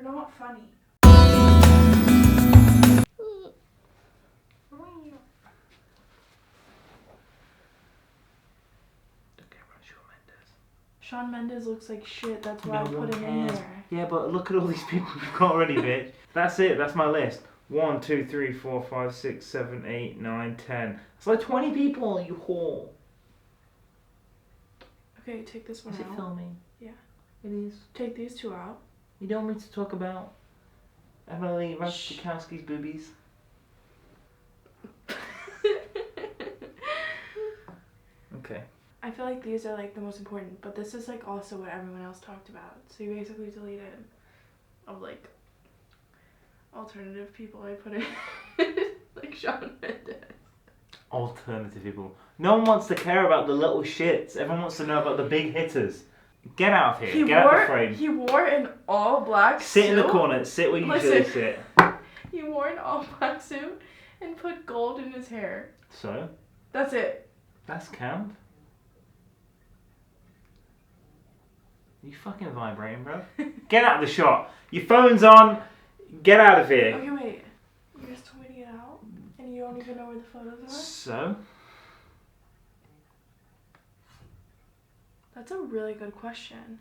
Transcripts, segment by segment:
not funny. Shawn Mendes looks like shit, that's why I put him in there. Yeah, but look at all these people we've got already, bitch. That's it, that's my list. 1, 2, 3, 4, 5, 6, 7, 8, 9, 10. It's like 20 people, you whore. Okay, take this one out. Is it filming? Yeah. It is. Take these two out. You don't want me to talk about Emily Ratajkowski's boobies? Okay. I feel like these are like the most important, but this is like also what everyone else talked about. So you basically deleted of like alternative people I put in like Shawn Mendes. Alternative people. No one wants to care about the little shits. Everyone wants to know about the big hitters. Get out of here. Get out of the frame. He wore an all black suit. Sit in the corner. Sit where you usually sit. He wore an all black suit and put gold in his hair. So? That's it. That's camp. You fucking vibrating, bro. Get out of the shot. Your phone's on. Get out of here. Okay, wait. You just told me to get out, and you don't even know where the photos are? So? That's a really good question.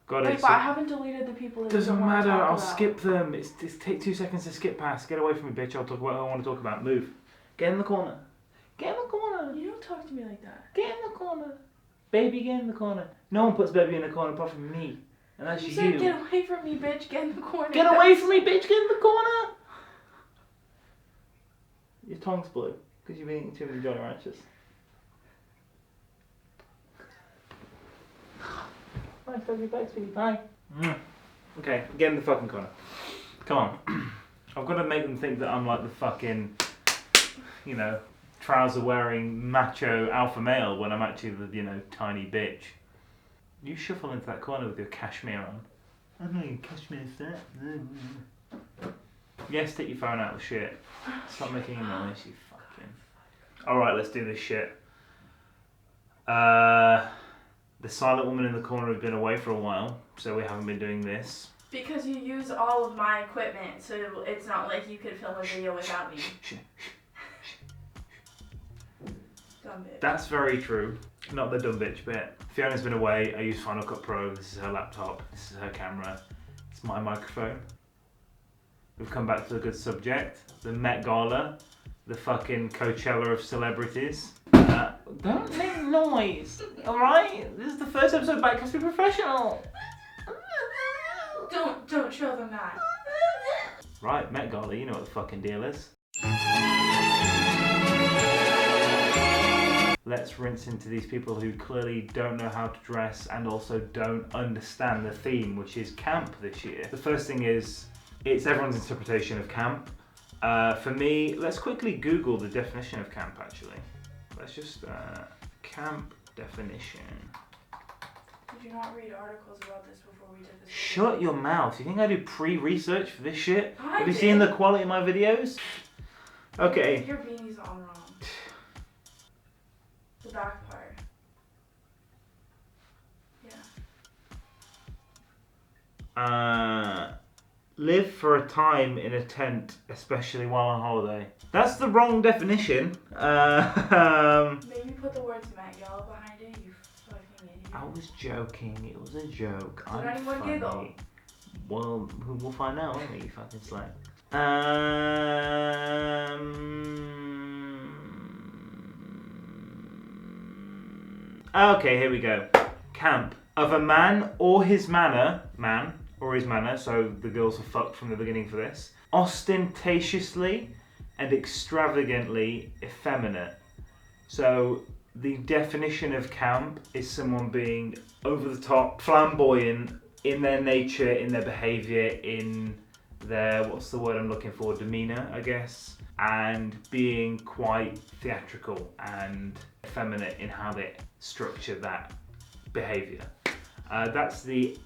Got it. But I haven't deleted the people that doesn't don't want to matter. talk I'll about. skip them. It's take 2 seconds to skip past. Get away from me, bitch. I'll talk about what I want to talk about. Move. Get in the corner. Get in the corner. You don't talk to me like that. Get in the corner. Baby, get in the corner. No one puts baby in the corner apart from me. And that's You you. said get away from me, bitch. Get in the corner. Get away from me, bitch. Get in the corner. Your tongue's blue because you've been eating too many Jolly Ranchers. Bye, baby. Bye, sweetie. Bye. Okay, get in the fucking corner. Come on. I've got to make them think that I'm like the fucking, you know, trouser wearing macho alpha male when I'm actually the, you know, tiny bitch. You shuffle into that corner with your cashmere on. I know your cashmere set. Yes, take your phone out of the shit. Stop making a noise, you fucking. Alright, let's do this shit. The silent woman in the corner has been away for a while, so we haven't been doing this. Because you use all of my equipment, so it's not like you could film a video without me. Dumb bitch. That's very true. Not the dumb bitch bit. Fiona's been away. I use Final Cut Pro. This is her laptop. This is her camera. It's my microphone. We've come back to a good subject. The Met Gala. The fucking Coachella of celebrities. Don't make noise, alright? This is the first episode back. Let's be professional. Don't show them that. Right, Met Gala, you know what the fucking deal is. Let's rinse into these people who clearly don't know how to dress and also don't understand the theme, which is camp this year. The first thing is, it's everyone's interpretation of camp. For me, let's quickly Google the definition of camp actually. Let's just, camp definition. Did you not read articles about this before we did this? Shut your mouth. You think I do pre-research for this shit? Have you did. seen the quality of my videos? Okay. Your beanie's all wrong. The back part. Yeah. Live for a time in a tent, especially while on holiday. That's the wrong definition. Maybe put the words Met Gala behind it, you fucking idiot. I was joking. It was a joke. Did I'm anyone funny. giggle? Well, we'll find out, won't we, you fucking slag. Okay, here we go. Camp. Of a man or his manner, so the girls are fucked from the beginning for this, ostentatiously and extravagantly effeminate. So the definition of camp is someone being over the top, flamboyant in their nature, in their behaviour, in their, what's the word I'm looking for, demeanour, I guess, and being quite theatrical and effeminate in how they structure that behaviour. That's the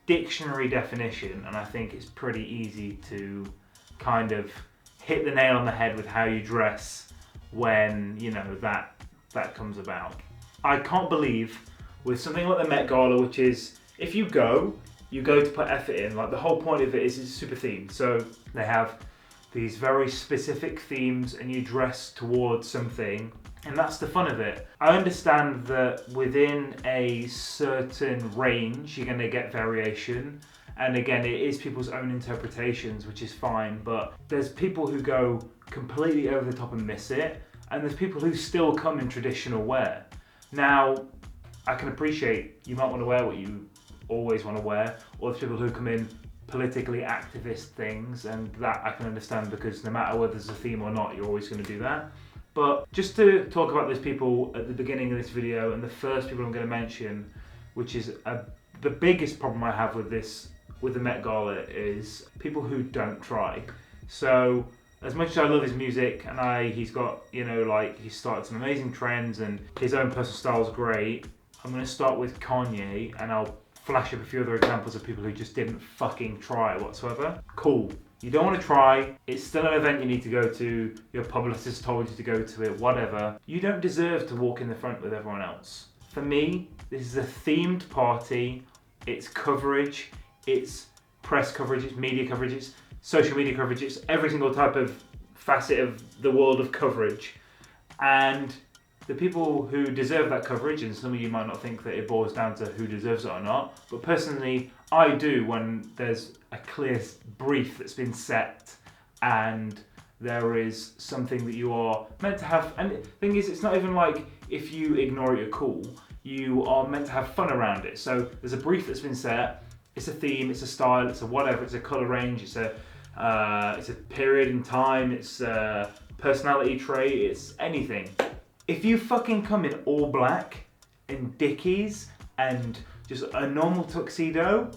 dictionary definition, and I think it's pretty easy to kind of hit the nail on the head with how you dress when, you know, that comes about. I can't believe with something like the Met Gala, which is, if you go to put effort in. Like, the whole point of it is it's super themed. So they have these very specific themes and you dress towards something, and that's the fun of it. I understand that within a certain range you're going to get variation, and again it is people's own interpretations, which is fine, but there's people who go completely over the top and miss it, and there's people who still come in traditional wear. Now, I can appreciate you might want to wear what you always want to wear, or there's people who come in politically activist things, and that I can understand, because no matter whether there's a theme or not, you're always going to do that. But just to talk about these people at the beginning of this video, and the first people I'm going to mention, which is the biggest problem I have with the Met Gala, is people who don't try. So as much as I love his music, and he's got, you know, like, he started some amazing trends and his own personal style is great, I'm going to start with Kanye, and I'll flash up a few other examples of people who just didn't fucking try whatsoever. Cool. You don't want to try. It's still an event you need to go to. Your publicist told you to go to it, whatever. You don't deserve to walk in the front with everyone else. For me, this is a themed party. It's coverage. It's press coverage. It's media coverage. It's social media coverage. It's every single type of facet of the world of coverage. And the people who deserve that coverage, and some of you might not think that it boils down to who deserves it or not, but personally, I do when there's a clear brief that's been set and there is something that you are meant to have. And the thing is, it's not even like if you ignore it, you're cool. You are meant to have fun around it. So there's a brief that's been set, it's a theme, it's a style, it's a whatever, it's a colour range, it's a period in time, it's a personality trait, it's anything. If you fucking come in all black and dickies and just a normal tuxedo,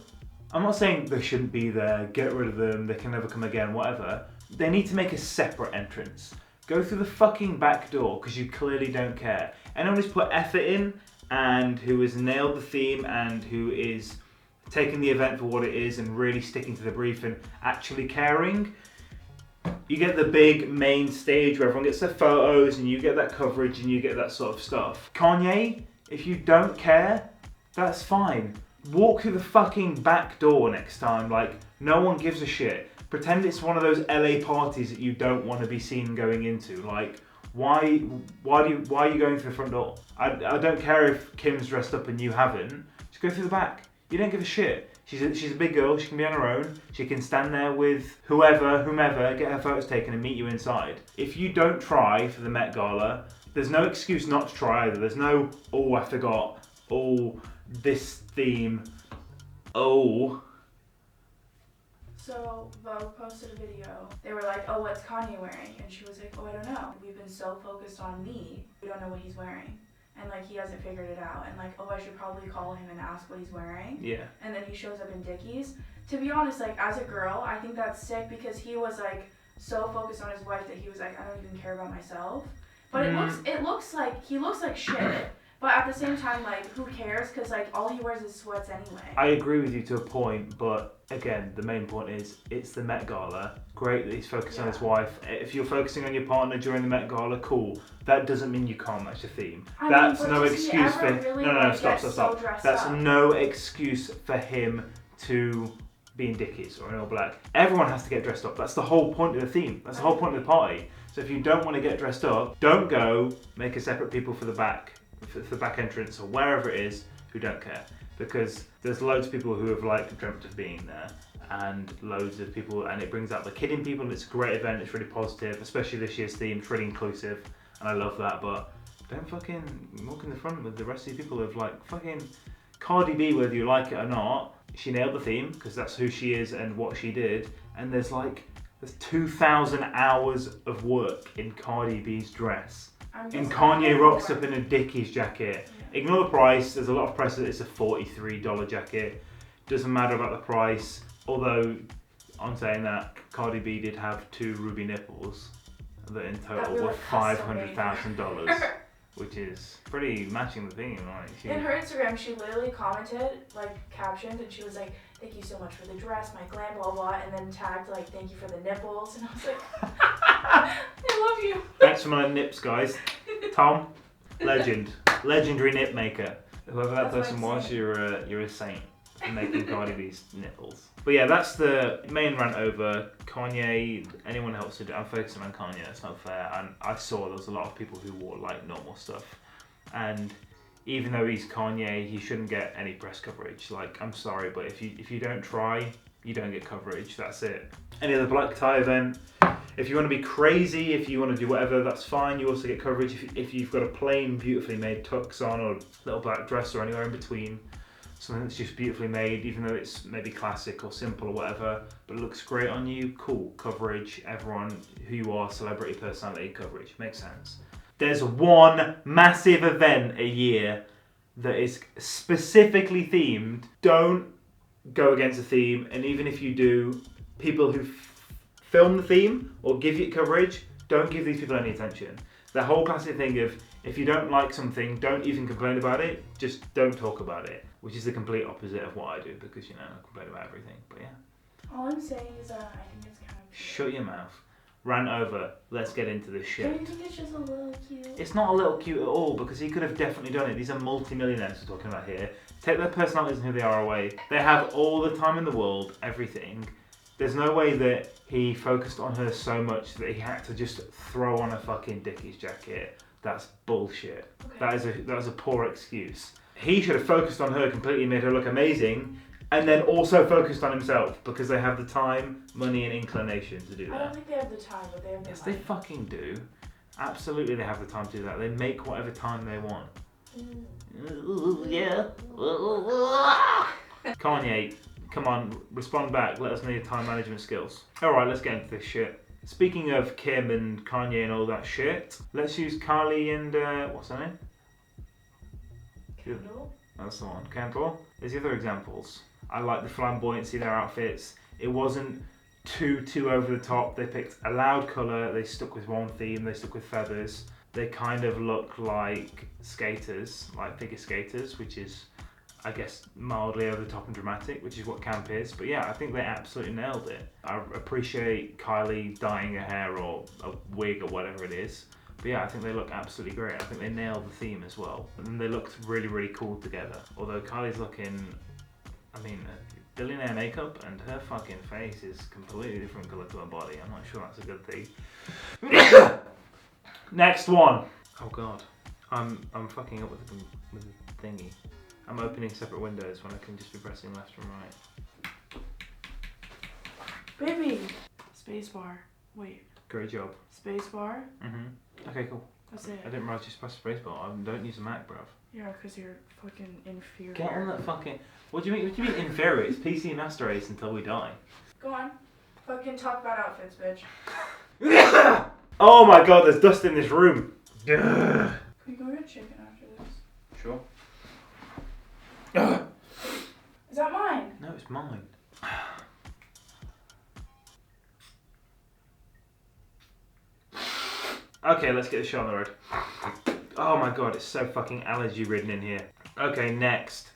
I'm not saying they shouldn't be there, get rid of them, they can never come again, whatever. They need to make a separate entrance. Go through the fucking back door, because you clearly don't care. Anyone who's put effort in and who has nailed the theme and who is taking the event for what it is and really sticking to the brief and actually caring, you get the big main stage where everyone gets their photos and you get that coverage and you get that sort of stuff. Kanye, if you don't care, that's fine. Walk through the fucking back door next time, like, no one gives a shit. Pretend it's one of those LA parties that you don't want to be seen going into. Like, why are you going through the front door? I don't care if Kim's dressed up and you haven't. Just go through the back. You don't give a shit. She's a big girl, she can be on her own, she can stand there with whomever, get her photos taken and meet you inside. If you don't try for the Met Gala, there's no excuse not to try either. There's no, oh, I forgot, oh, this theme, oh. So Vogue posted a video. They were like, oh, what's Kanye wearing? And she was like, oh, I don't know. We've been so focused on me, we don't know what he's wearing. And like, he hasn't figured it out, and like, oh, I should probably call him and ask what he's wearing. Yeah. And then he shows up in dickies. To be honest, like, as a girl, I think that's sick, because he was like so focused on his wife that he was like, I don't even care about myself. But it looks like he looks like shit. But at the same time, like, who cares? Because like, all he wears is sweats anyway. I agree with you to a point, but again, the main point is it's the Met Gala. Great that he's focused on his wife. If you're focusing on your partner during the Met Gala, cool. That doesn't mean you can't match the theme. That's no excuse for really stop. That's no excuse for him to be in dickies or in all black. Everyone has to get dressed up. That's the whole point of the theme. That's the whole point of the party. So if you don't want to get dressed up, don't go. Make a separate people for the back entrance or wherever it is who don't care, because there's loads of people who have like dreamt of being there, and loads of people, and it brings out the kid in people, and it's a great event. It's really positive, especially this year's theme. It's really inclusive, and I love that. But don't fucking walk in the front with the rest of the people who have like fucking Cardi B, whether you like it or not. She nailed the theme because that's who she is and what she did, and there's 2,000 hours of work in Cardi B's dress. And Kanye rocks up in a dickies jacket. Yeah. Ignore the price. There's a lot of press that it's a $43 jacket. Doesn't matter about the price. Although, on saying that, Cardi B did have 2 ruby nipples that in total were $500,000, which is pretty matching the theme. In her Instagram, she literally commented, captioned, and she was like, "Thank you so much for the dress, my glam, blah blah," and then tagged "Thank you for the nipples," and I was like, "I love you." Thanks for my nips, guys. Tom, legend. legendary nip maker. Whoever that That's person what I'm was, you're a saint for making Cardi B's nipples. But yeah, that's the main rant over Kanye. Anyone else to do? I'm focusing on Kanye. It's not fair. And I saw there was a lot of people who wore like normal stuff, and even though he's Kanye, he shouldn't get any press coverage. Like, I'm sorry, but if you don't try, you don't get coverage. That's it. Any other black tie event, if you want to be crazy, if you want to do whatever, that's fine. You also get coverage if you've got a plain, beautifully made tux on, or a little black dress, or anywhere in between. Something that's just beautifully made, even though it's maybe classic or simple or whatever, but it looks great on you. Cool. Coverage. Everyone who you are, celebrity, personality, coverage. Makes sense. There's one massive event a year that is specifically themed. Don't go against the theme, and even if you do, people who film the theme or give it coverage, don't give these people any attention. The whole classic thing of, if you don't like something, don't even complain about it, just don't talk about it, which is the complete opposite of what I do, because, you know, I complain about everything. But yeah. All I'm saying is that I think it's kind of... Shut your mouth. Rant over. Let's get into this shit. Don't you think it's just a little cute? It's not a little cute at all, because he could have definitely done it. These are multi-millionaires we're talking about here. Take their personalities and who they are away. They have all the time in the world, everything. There's no way that he focused on her so much that he had to just throw on a fucking dickies jacket. That's bullshit. Okay. That is a poor excuse. He should have focused on her completely, made her look amazing, and then also focused on himself, because they have the time, money, and inclination to do that. I don't think they have the time, but they have the Yes, money. they fucking do. Absolutely, they have the time to do that. They make whatever time they want. Yeah. Kanye, come on, respond back. Let us know your time management skills. Alright, let's get into this shit. Speaking of Kim and Kanye and all that shit, let's use Kylie and, what's her name? Kendall? That's the one. Kendall. There's the other examples. I like the flamboyancy of their outfits. It wasn't too over the top. They picked a loud colour, they stuck with one theme, they stuck with feathers. They kind of look like skaters, like figure skaters, which is, I guess, mildly over the top and dramatic, which is what camp is. But yeah, I think they absolutely nailed it. I appreciate Kylie dyeing her hair or a wig or whatever it is. But yeah, I think they look absolutely great. I think they nailed the theme as well. And then they looked really, really cool together. Although Kylie's looking, I mean, billionaire makeup, and her fucking face is completely different colour to her body. I'm not sure that's a good thing. Next one. Oh god, I'm fucking up with the thingy. I'm opening separate windows when I can just be pressing left and right. Baby! Spacebar. Wait. Great job. Spacebar? Okay, cool. That's it. I didn't realise you press spacebar. I don't use a Mac, bruv. Yeah, because you're fucking inferior. Get on that fucking... What do you mean inferior? It's PC Master Race until we die. Go on. Fucking talk about outfits, bitch. Oh my god, there's dust in this room. Can we go get chicken after this? Sure. Is that mine? No, it's mine. Okay, let's get the show on the road. Oh my god, it's so fucking allergy ridden in here. Okay, next.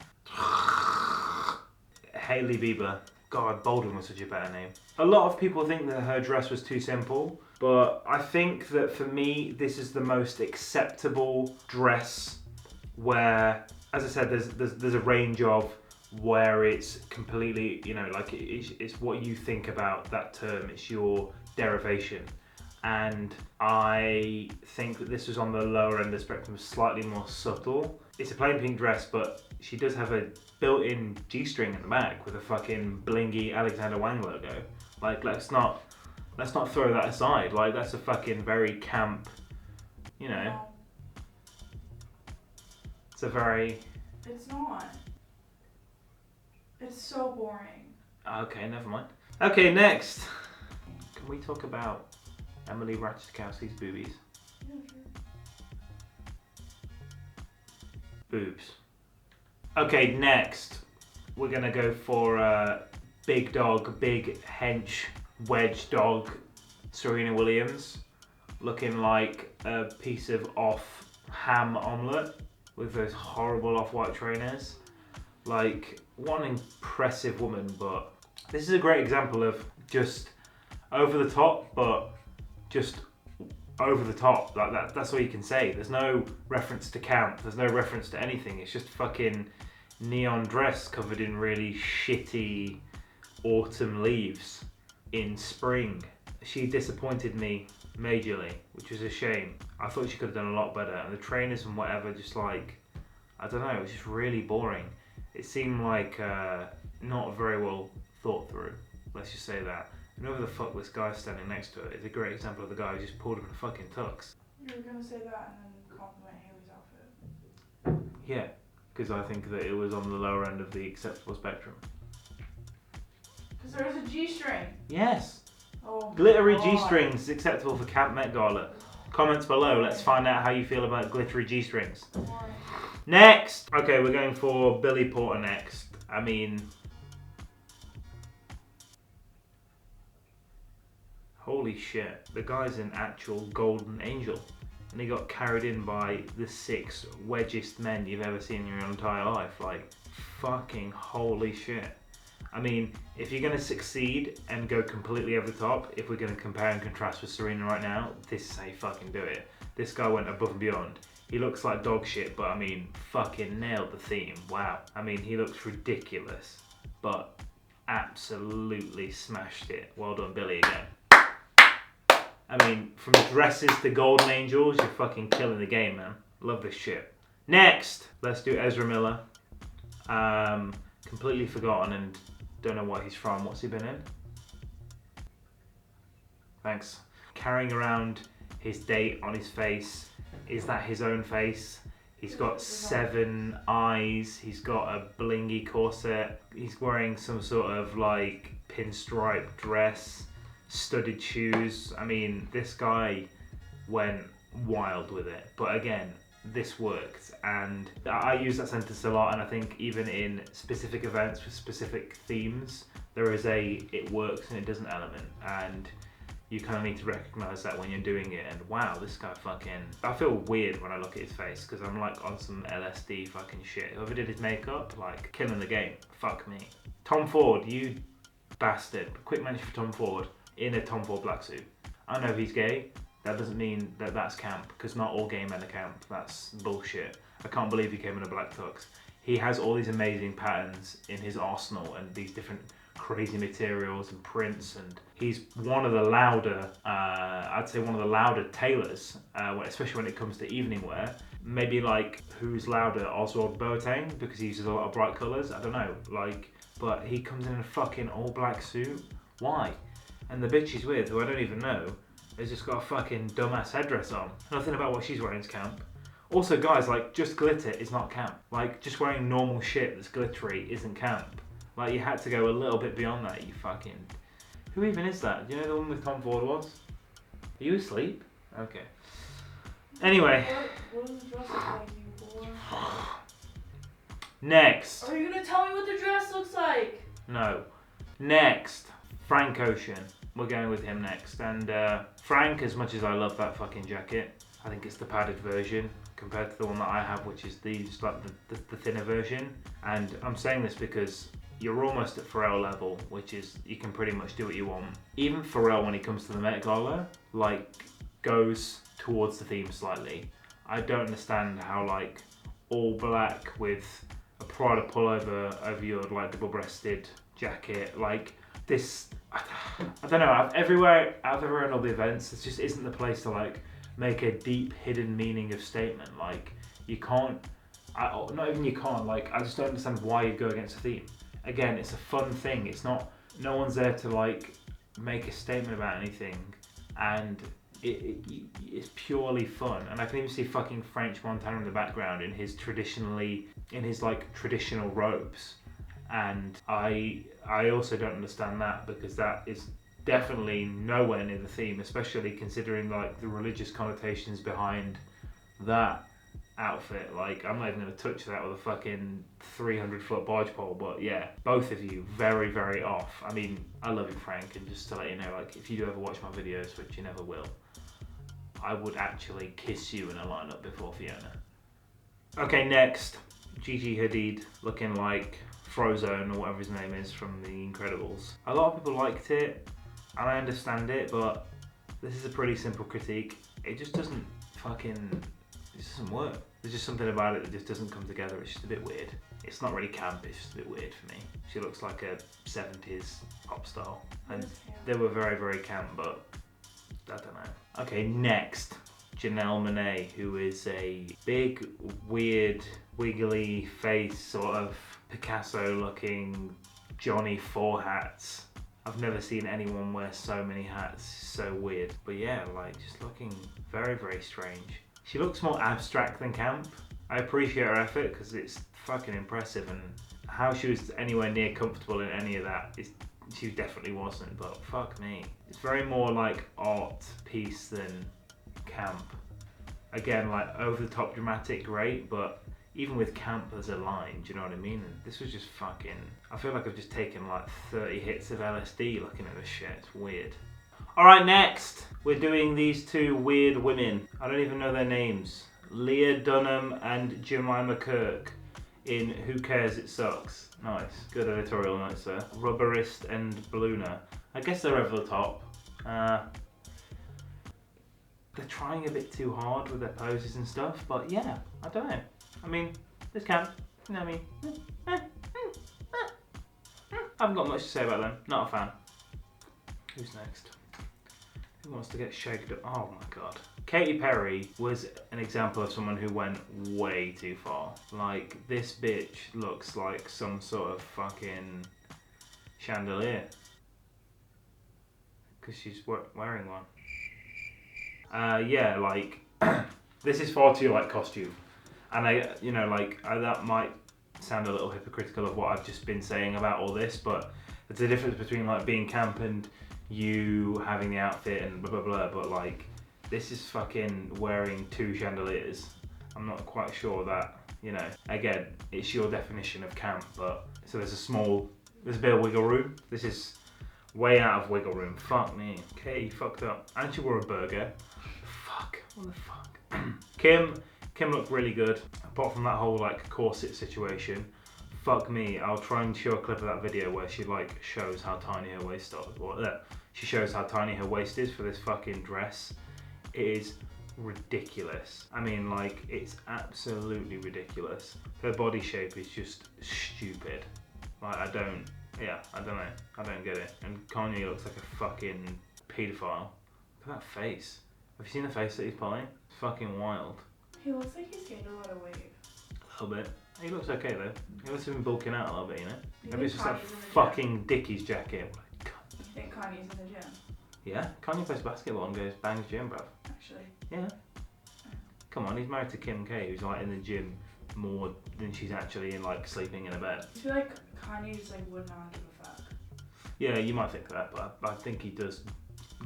Hailey Bieber. God, Baldwin was such a better name. A lot of people think that her dress was too simple, but I think that for me, this is the most acceptable dress where, as I said, there's a range of where it's completely, you know, like it's what you think about that term, it's your derivation. And I think that this was on the lower end of the spectrum, slightly more subtle. It's a plain pink dress, but she does have a built-in G-string in the back with a fucking blingy Alexander Wang logo. Like, let's not throw that aside. Like, that's a fucking very camp, you know. It's a very... It's not. It's so boring. Okay, never mind. Okay, next. Can we talk about Emily Ratajkowski's boobies? Yeah, sure. Boobs. Okay, next. We're gonna go for big dog, big hench, wedge dog, Serena Williams. Looking like a piece of off ham omelette with those horrible off-white trainers. Like, one impressive woman, but this is a great example of just over the top, but just over the top. Like that's all you can say. There's no reference to camp. There's no reference to anything. It's just fucking neon dress covered in really shitty autumn leaves in spring. She disappointed me majorly, which was a shame. I thought she could have done a lot better. And the trainers and whatever, just like, I don't know, it was just really boring. It seemed like not very well thought through. Let's just say that. And whoever the fuck this guy standing next to it is a great example of the guy who just pulled up in a fucking tux. You were gonna say that and then compliment Haley's outfit. Yeah, because I think that it was on the lower end of the acceptable spectrum. Because there was a G-string. Yes. Oh, Glittery God. G-strings is acceptable for Camp Met Gala. Comments below. Let's find out how you feel about glittery G-strings. Why? Next. Okay, we're going for Billy Porter next. I mean, holy shit. The guy's an actual golden angel. And he got carried in by the 6 wedgiest men you've ever seen in your entire life. Like, fucking holy shit. I mean, if you're going to succeed and go completely over the top, if we're going to compare and contrast with Serena right now, this is how you fucking do it. This guy went above and beyond. He looks like dog shit, but I mean, fucking nailed the theme. Wow. I mean, he looks ridiculous, but absolutely smashed it. Well done, Billy, again. I mean, from dresses to golden angels, you're fucking killing the game, man. Love this shit. Next, let's do Ezra Miller. Completely forgotten and don't know what he's from. What's he been in? Thanks. Carrying around his date on his face. Is that his own face? He's got 7 eyes. He's got a blingy corset. He's wearing some sort of like pinstripe dress, studded shoes. I mean, this guy went wild with it. But again, this worked, and I use that sentence a lot, and I think even in specific events with specific themes, there is a it works and it doesn't element, and you kind of need to recognize that when you're doing it. And wow, this guy fucking, I feel weird when I look at his face because I'm like on some LSD fucking shit. Whoever did his makeup, like killing the game. Fuck me. Tom Ford, you bastard. Quick mention for Tom Ford in a Tom Ford black suit. I know he's gay. That doesn't mean that that's camp, because not all gay men are camp. That's bullshit. I can't believe he came in a black tux. He has all these amazing patterns in his arsenal and these different crazy materials and prints, and he's one of the louder, I'd say one of the louder tailors, especially when it comes to evening wear. Maybe like, who's louder, Oswald Boateng, because he uses a lot of bright colours? I don't know, like, but he comes in a fucking all black suit. Why? And the bitch he's with, who I don't even know, has just got a fucking dumbass headdress on. Nothing about what she's wearing is camp. Also, guys, like, just glitter is not camp. Like, just wearing normal shit that's glittery isn't camp. Like, you had to go a little bit beyond that, you fucking... Who even is that? Do you know the one with Tom Ford was? Are you asleep? Okay. Anyway. What does the dress look like, you whore? Next. Are you gonna tell me what the dress looks like? No. Next. Frank Ocean. We're going with him next. And Frank, as much as I love that fucking jacket, I think it's the padded version compared to the one that I have, which is the thinner version. And I'm saying this because you're almost at Pharrell level, which is you can pretty much do what you want. Even Pharrell, when he comes to the Met Gala, like, goes towards the theme slightly. I don't understand how, like, all black with a Prada pullover over your, like, double-breasted jacket, like, this... I don't know, out of everywhere in all the events, it just isn't the place to, like, make a deep hidden meaning of statement. Like, you can't, not even you can't, like, I just don't understand why you go against a theme. Again, it's a fun thing. It's not, no one's there to, like, make a statement about anything, and it's purely fun. And I can even see fucking French Montana in the background in his like traditional robes. And I also don't understand that, because that is definitely nowhere near the theme, especially considering, like, the religious connotations behind that outfit. Like, I'm not even going to touch that with a fucking 300-foot barge pole, but yeah, both of you very, very off. I mean, I love you, Frank, and just to let you know, like, if you do ever watch my videos, which you never will, I would actually kiss you in a lineup before Fiona. Okay, next, Gigi Hadid looking like Frozone, or whatever his name is, from The Incredibles. A lot of people liked it, and I understand it, but this is a pretty simple critique. it just doesn't it just doesn't work. There's just something about it that just doesn't come together. It's just a bit weird. It's not really camp, it's just a bit weird for me. She looks like a 70s pop star. And they were very, very camp, but I don't know. Okay, next. Janelle Monáe, who is a big, weird, wiggly face, sort of Picasso-looking Johnny Four hats. I've never seen anyone wear so many hats. So weird. But yeah, like, just looking very, very strange. She looks more abstract than camp. I appreciate her effort because it's fucking impressive, and how she was anywhere near comfortable in any of that, she definitely wasn't, but fuck me. It's very more like art piece than camp. Again, like over the top dramatic, great, but even with camp there's a line, do you know what I mean? And this was just fucking, I feel like I've just taken like 30 hits of LSD looking at this shit. It's weird. Alright, next we're doing these two weird women. I don't even know their names. Leah Dunham and Jemima Kirke in Who Cares It Sucks. Nice, good editorial notes there. Rubberist and Ballooner. I guess they're over the top. They're trying a bit too hard with their poses and stuff, but yeah, I don't know. I mean, this camp, you know what I mean? I haven't got much to say about them, not a fan. Who's next? Who wants to get shagged up? Oh my god. Katy Perry was an example of someone who went way too far. Like, this bitch looks like some sort of fucking chandelier. Because she's wearing one. Yeah, like, this is far too, like, costume. And that might sound a little hypocritical of what I've just been saying about all this, but there's a difference between, like, being camp and you having the outfit and blah, blah, blah, but, like, this is fucking wearing two chandeliers. I'm not quite sure that, you know, again, it's your definition of camp, but, so there's a bit of wiggle room. This is way out of wiggle room. Fuck me. Katie fucked up. And she wore a burger. Fuck. What the fuck? Kim looked really good, apart from that whole, like, corset situation. Fuck me. I'll try and show a clip of that video where she, like, shows how tiny her waist is. She shows how tiny her waist is for this fucking dress. It is ridiculous. I mean, like, it's absolutely ridiculous. Her body shape is just stupid. Like, I don't know. I don't get it. And Kanye looks like a fucking paedophile. Look at that face. Have you seen the face that he's pulling? It's fucking wild. He looks like he's gained a lot of weight. A little bit. He looks okay though. He must have been bulking out a little bit, you know? You Maybe it's just that Kanye's in the fucking gym? dickies jacket. You think Kanye's in the gym? Yeah, Kanye plays basketball and goes bangs gym, bruv. Actually. Yeah. Come on, he's married to Kim K, who's like in the gym more than she's actually in, like, sleeping in a bed. I feel like Kanye just, like, would not give a fuck. Yeah, you might think that, but I think he does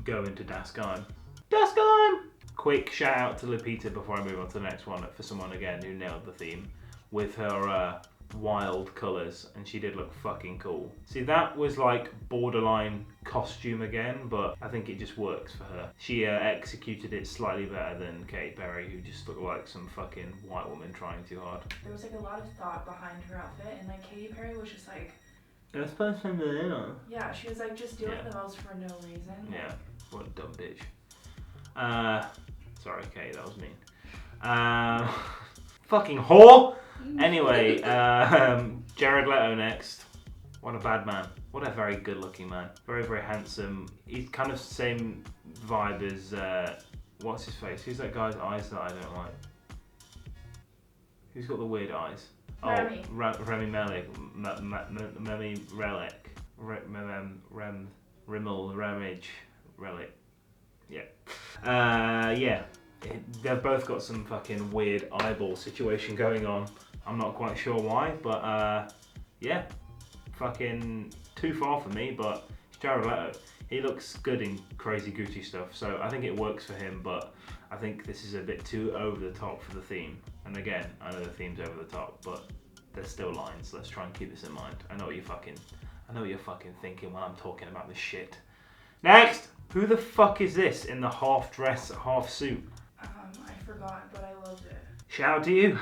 go into Das Time. Das Time! Quick shout out to Lupita before I move on to the next one for someone again who nailed the theme with her wild colours, and she did look fucking cool. See, that was like borderline costume again, but I think it just works for her. She executed it slightly better than Katy Perry, who just looked like some fucking white woman trying too hard. There was, like, a lot of thought behind her outfit, and, like, Katy Perry was just like, That's supposed to be. yeah, she was like just doing the most for no reason. Yeah, what a dumb bitch. Sorry, Katie, that was mean. Fucking whore! Anyway, Jared Leto next. What a bad man. What a very good looking man. Very, very handsome. He's kind of the same vibe as, what's his face? Who's that guy's eyes that I don't like? Who's got the weird eyes? Remy. Oh, Remy Malek. Remy Relic. Rimmel, Ramage, Relic. Yeah. Yeah. They've both got some fucking weird eyeball situation going on. I'm not quite sure why, but yeah. Fucking too far for me, but it's Jared Leto. He looks good in crazy Gucci stuff, so I think it works for him, but I think this is a bit too over the top for the theme. And again, I know the theme's over the top, but there's still lines. Let's try and keep this in mind. I know what you're fucking thinking when I'm talking about this shit. Next! Who the fuck is this in the half dress, half suit? I forgot, but I loved it. Shout out to you.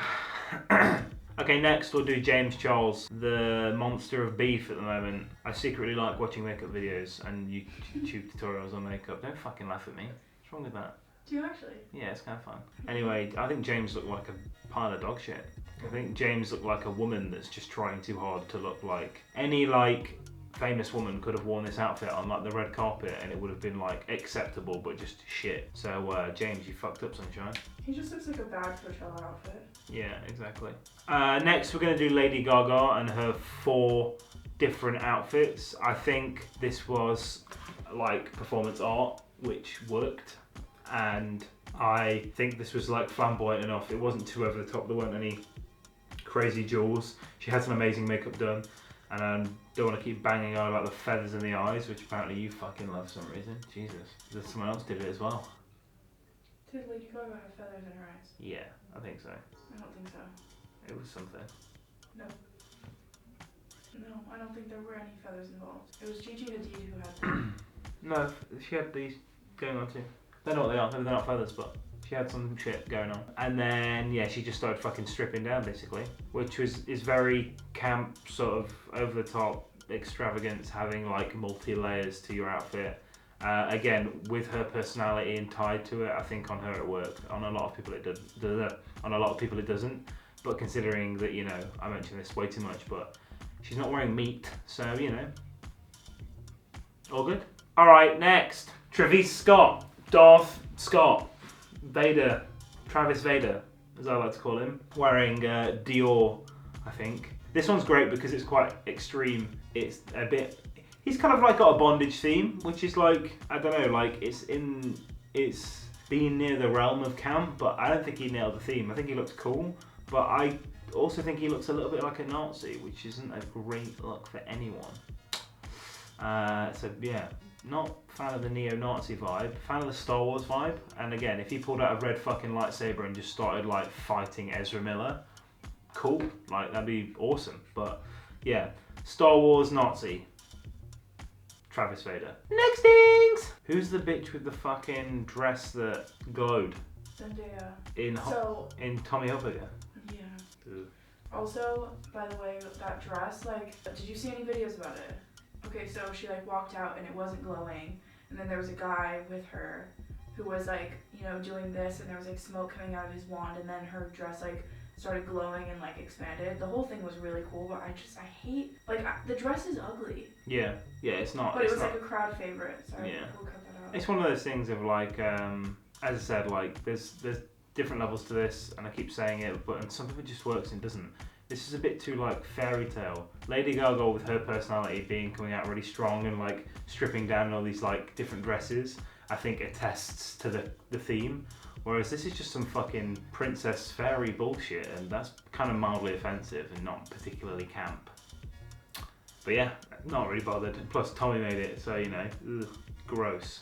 Okay, next we'll do James Charles, the monster of beef at the moment. I secretly like watching makeup videos and YouTube tutorials on makeup. Don't fucking laugh at me. What's wrong with that? Do you actually? Yeah, it's kind of fun. Anyway, I think James looked like a pile of dog shit. I think James looked like a woman that's just trying too hard to look like any like famous woman could have worn this outfit on like the red carpet and it would have been like acceptable, but just shit. So James, you fucked up, sunshine. He just looks like a bad Coachella outfit. Yeah, exactly. Next, we're going to do Lady Gaga and her 4 different outfits. I think this was like performance art, which worked. And I think this was like flamboyant enough. It wasn't too over the top. There weren't any crazy jewels. She had some amazing makeup done. And I don't want to keep banging on about the feathers in the eyes, which apparently you fucking love for some reason. Jesus. There's someone else did it as well. Did Lady Gaga have feathers in her eyes? Yeah, I think so. I don't think so. It was something. No. No, I don't think there were any feathers involved. It was Gigi Hadid who had them. No, she had these going on too. They know what they are. Maybe they're not feathers, but she had some shit going on. And then, yeah, she just started fucking stripping down, basically. Which is very camp, sort of over the top extravagance, having like multi-layers to your outfit. Again, with her personality and tied to it, I think on her it worked. On a lot of people it does. On a lot of people it doesn't. But considering that, you know, I mentioned this way too much, but she's not wearing meat, so, you know, all good. All right, next, Travis Scott, Darth Scott, Vader, Travis Vader, as I like to call him, wearing Dior, I think. This one's great because it's quite extreme. It's a bit, he's kind of like got a bondage theme, which is like, I don't know, like it's being near the realm of camp, but I don't think he nailed the theme. I think he looks cool, but I also think he looks a little bit like a Nazi, which isn't a great look for anyone. So yeah, not fan of the neo-Nazi vibe, fan of the Star Wars vibe. And again, if he pulled out a red fucking lightsaber and just started like fighting Ezra Miller, cool, like that'd be awesome. But yeah, Star Wars Nazi, Travis Vader. Next things! Who's the bitch with the fucking dress that glowed? Zendaya. In Tommy Hilfiger? Yeah. Ugh. Also, by the way, that dress, like, did you see any videos about it? Okay, so she like walked out and it wasn't glowing, and then there was a guy with her who was like, you know, doing this, and there was like smoke coming out of his wand, and then her dress like started glowing and like expanded. The whole thing was really cool, but I hate, like, the dress is ugly. Yeah, it's not. But it's it was not, like a crowd favorite, so yeah. we'll cut that out. It's one of those things of like, as I said, like there's different levels to this, and I keep saying it, but and some of it just works and doesn't. This is a bit too like fairy tale. Lady Gaga with her personality coming out really strong and like stripping down all these like different dresses, I think attests to the theme. Whereas this is just some fucking princess fairy bullshit, and that's kind of mildly offensive and not particularly camp. But yeah, not really bothered. Plus Tommy made it, so you know, ugh, gross.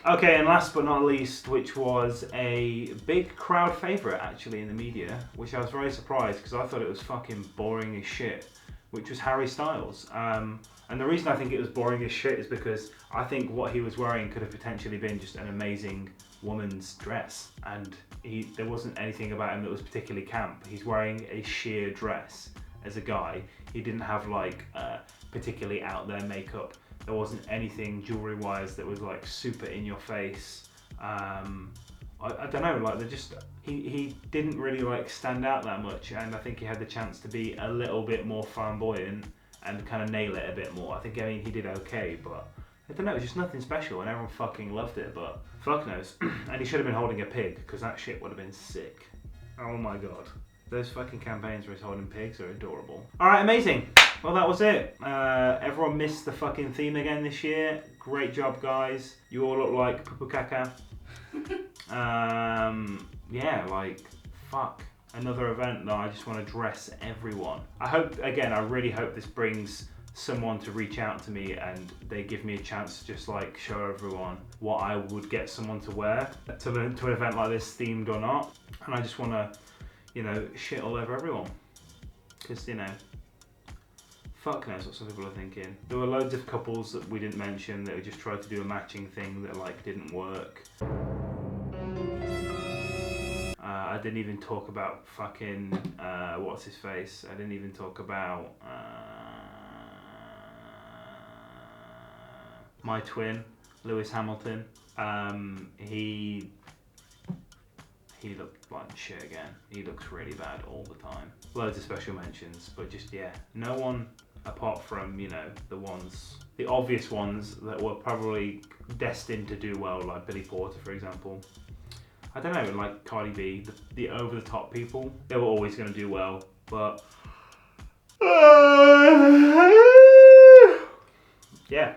Okay, and last but not least, which was a big crowd favourite actually in the media, which I was very surprised because I thought it was fucking boring as shit, which was Harry Styles. And the reason I think it was boring as shit is because I think what he was wearing could have potentially been just an amazing woman's dress, and there wasn't anything about him that was particularly camp. He's wearing a sheer dress as a guy. He didn't have like particularly out there makeup. There wasn't anything jewelry-wise that was like super in your face. I don't know, like he didn't really like stand out that much, and I think he had the chance to be a little bit more flamboyant and kind of nail it a bit more. I mean he did okay, but I don't know, it was just nothing special, and everyone fucking loved it, but fuck knows. And he should have been holding a pig, because that shit would have been sick. Oh my god. Those fucking campaigns where he's holding pigs are adorable. Alright, amazing. Well, that was it. Everyone missed the fucking theme again this year. Great job, guys. You all look like poo caca. Yeah, like, fuck. Another event that I just want to dress everyone. I really hope this brings someone to reach out to me and they give me a chance to just like show everyone what I would get someone to wear to an event like this, themed or not. And I just want to, you know, shit all over everyone. Because, you know, fuck knows what some people are thinking. There were loads of couples that we didn't mention that just tried to do a matching thing that like didn't work. I didn't even talk about fucking, what's his face? I didn't even talk about my twin, Lewis Hamilton. He he looked like shit again. He looks really bad all the time. Loads of special mentions, but just, yeah, no one apart from, you know, the obvious ones that were probably destined to do well, like Billy Porter, for example. I don't know, like Cardi B, the over-the-top people, they were always going to do well, but... yeah.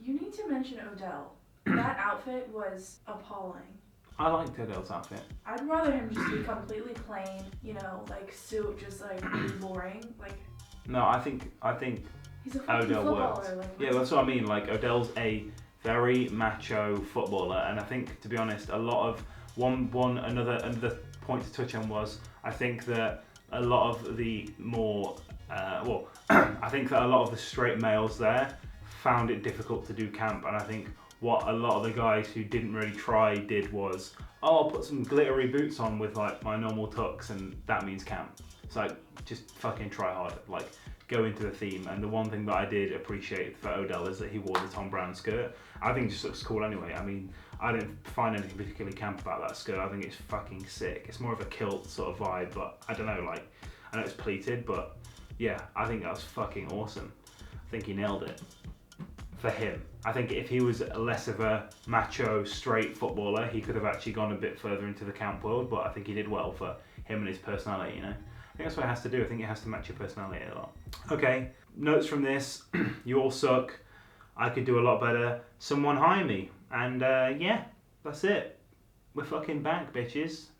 You need to mention Odell. That outfit was appalling. I liked Odell's outfit. I'd rather him just be completely plain, you know, like suit, just like really boring. Like. No, I think he's a fucking Odell footballer. worked. Like, Yeah, that's what I mean. Like, Odell's a very macho footballer, and I think, to be honest, a lot of another point to touch on was, I think that a lot of the more I think that a lot of the straight males there found it difficult to do camp, and I think what a lot of the guys who didn't really try did was, I'll put some glittery boots on with like my normal tux, and that means camp. It's like, just fucking try hard, like go into the theme. And the one thing that I did appreciate for Odell is that he wore the Tom Brown skirt. I think it just looks cool anyway. I mean, I didn't find anything particularly camp about that skirt. I think it's fucking sick. It's more of a kilt sort of vibe, but I don't know, like, I know it's pleated, but yeah, I think that was fucking awesome. I think he nailed it. For him. I think if he was less of a macho, straight footballer, he could have actually gone a bit further into the camp world, but I think he did well for him and his personality, you know? I think that's what it has to do. I think it has to match your personality a lot. Okay, notes from this. You all suck. I could do a lot better. Someone hire me. And yeah, that's it. We're fucking back, bitches.